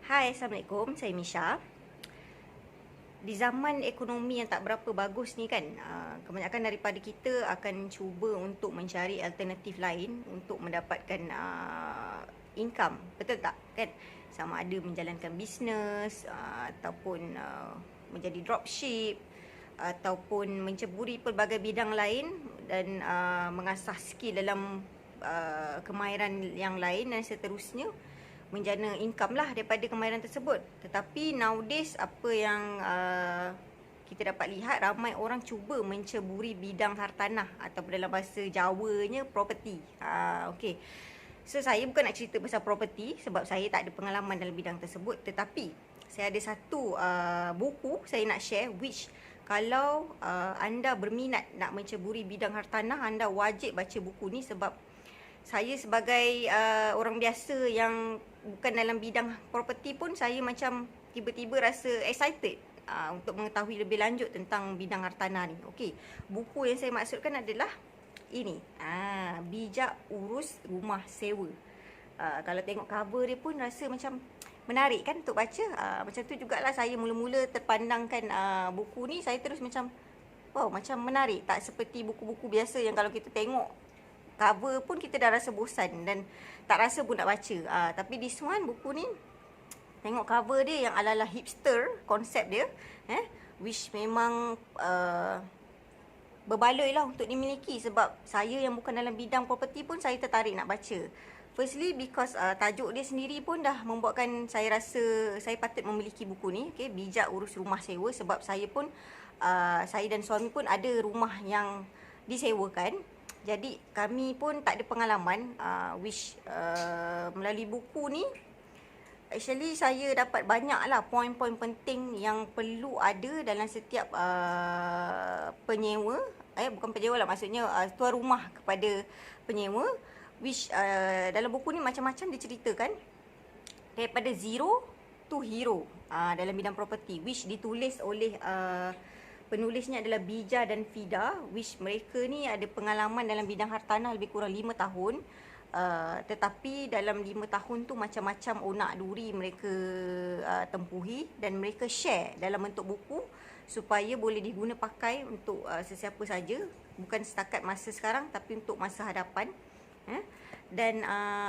Hai, Assalamualaikum. Saya Misha. Di zaman ekonomi yang tak berapa bagus ni kan, kebanyakan daripada kita akan cuba untuk mencari alternatif lain untuk mendapatkan income. Betul tak? Kan? Sama ada menjalankan bisnes, ataupun menjadi dropship, ataupun menceburi pelbagai bidang lain dan mengasah skill dalam kemahiran yang lain dan seterusnya, menjana income lah daripada kemahiran tersebut. Tetapi nowadays apa yang kita dapat lihat, ramai orang cuba menceburi bidang hartanah atau dalam bahasa Jawanya property. Okay. So saya bukan nak cerita pasal property sebab saya tak ada pengalaman dalam bidang tersebut, tetapi saya ada satu buku saya nak share, which kalau anda berminat nak menceburi bidang hartanah, anda wajib baca buku ni. Sebab saya sebagai orang biasa yang bukan dalam bidang property pun, saya macam tiba-tiba rasa excited untuk mengetahui lebih lanjut tentang bidang hartanah ni. Okey, buku yang saya maksudkan adalah ini, Bijak Urus Rumah Sewa. Kalau tengok cover dia pun rasa macam menarik kan untuk baca. Macam tu jugalah saya mula-mula terpandangkan buku ni, saya terus macam wow, macam menarik. Tak seperti buku-buku biasa yang kalau kita tengok cover pun kita dah rasa bosan dan tak rasa pun nak baca. Tapi this one, buku ni tengok cover dia yang ala-ala hipster konsep dia, which memang berbaloi lah untuk dimiliki. Sebab saya yang bukan dalam bidang property pun saya tertarik nak baca. Firstly because tajuk dia sendiri pun dah membuatkan saya rasa saya patut memiliki buku ni. Okay, Bijak Urus Rumah Sewa. Sebab saya pun saya dan suami pun ada rumah yang disewakan. Jadi kami pun tak ada pengalaman, which melalui buku ni actually saya dapat banyak lah poin-poin penting yang perlu ada dalam setiap penyewa. Bukan penyewa lah, maksudnya tuan rumah kepada penyewa, which dalam buku ni macam-macam diceritakan daripada zero to hero dalam bidang property, which ditulis oleh penulisnya adalah Bija dan Fida, which mereka ni ada pengalaman dalam bidang hartanah lebih kurang 5 tahun. Tetapi dalam 5 tahun tu macam-macam onak duri mereka tempuhi dan mereka share dalam bentuk buku supaya boleh diguna pakai untuk sesiapa saja, bukan setakat masa sekarang tapi untuk masa hadapan. Dan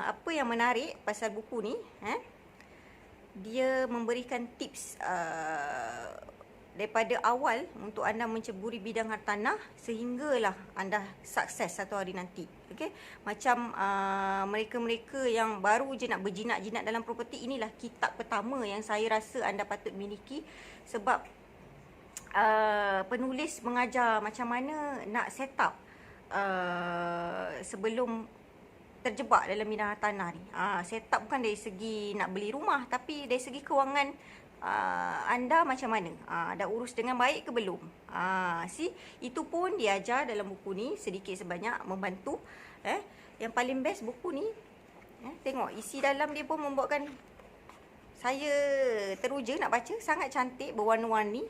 apa yang menarik pasal buku ni, dia memberikan tips daripada awal untuk anda menceburi bidang hartanah sehinggalah anda sukses satu hari nanti. Okey, macam mereka-mereka yang baru je nak berjinak-jinak dalam properti, inilah kitab pertama yang saya rasa anda patut miliki. Sebab penulis mengajar macam mana nak set up sebelum terjebak dalam bidang hartanah ni. Set up bukan dari segi nak beli rumah, tapi dari segi kewangan anda macam mana, dah urus dengan baik ke belum. Itu pun diajar dalam buku ni sedikit sebanyak, membantu. Yang paling best buku ni, tengok isi dalam dia pun membuatkan saya teruja nak baca. Sangat cantik, berwarna-warni.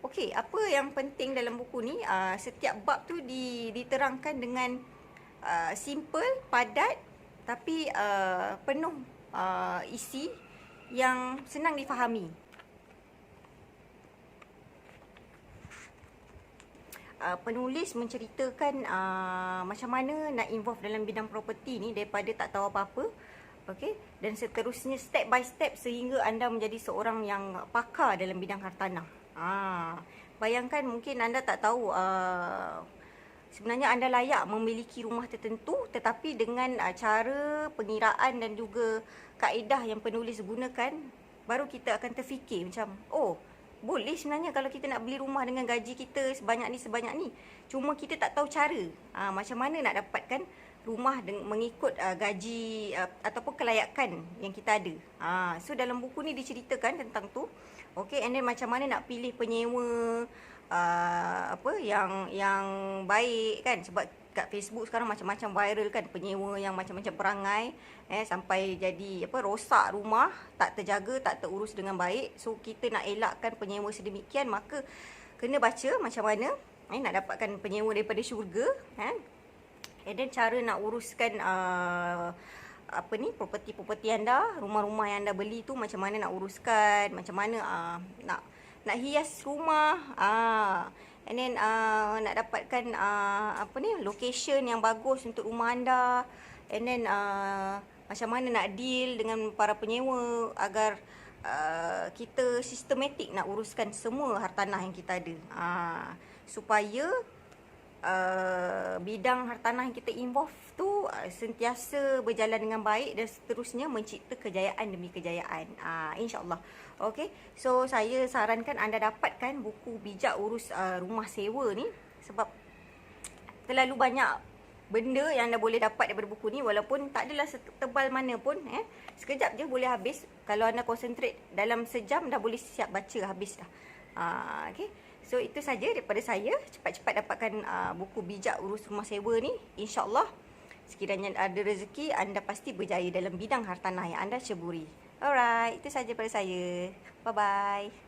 Okey, apa yang penting dalam buku ni, setiap bab tu diterangkan dengan simple, padat, tapi penuh isi yang senang difahami. Penulis menceritakan macam mana nak involve dalam bidang property ni daripada tak tahu apa-apa, okey, dan seterusnya step by step sehingga anda menjadi seorang yang pakar dalam bidang hartanah. Bayangkan mungkin anda tak tahu sebenarnya anda layak memiliki rumah tertentu, tetapi dengan cara pengiraan dan juga kaedah yang penulis gunakan, baru kita akan terfikir macam, oh, boleh sebenarnya kalau kita nak beli rumah dengan gaji kita sebanyak ni. Cuma kita tak tahu cara macam mana nak dapatkan rumah mengikut gaji ataupun kelayakan yang kita ada. So dalam buku ni diceritakan tentang tu. Okay, and then macam mana nak pilih penyewa yang baik kan. Sebab kat Facebook sekarang macam-macam viral kan, penyewa yang macam-macam perangai, sampai jadi rosak rumah, tak terjaga, tak terurus dengan baik. So kita nak elakkan penyewa sedemikian, maka kena baca macam mana nak dapatkan penyewa daripada syurga, and then cara nak uruskan properti-properti anda, rumah-rumah yang anda beli tu macam mana nak uruskan, macam mana nak hias rumah, and then nak dapatkan location yang bagus untuk rumah anda, and then macam mana nak deal dengan para penyewa agar kita sistematik nak uruskan semua hartanah yang kita ada, supaya bidang hartanah yang kita involve tu sentiasa berjalan dengan baik dan seterusnya mencipta kejayaan demi kejayaan, insyaAllah. Okay, so saya sarankan anda dapatkan buku Bijak Urus Rumah Sewa ni, sebab terlalu banyak benda yang anda boleh dapat daripada buku ni, walaupun tak adalah setebal mana pun, sekejap je boleh habis. Kalau anda concentrate dalam sejam dah boleh siap baca habis dah. Okay, so itu saja daripada saya. Cepat-cepat dapatkan buku Bijak Urus Rumah Sewa ni, insyaAllah. Sekiranya ada rezeki, anda pasti berjaya dalam bidang hartanah yang anda ceburi. Alright, itu saja daripada saya. Bye-bye.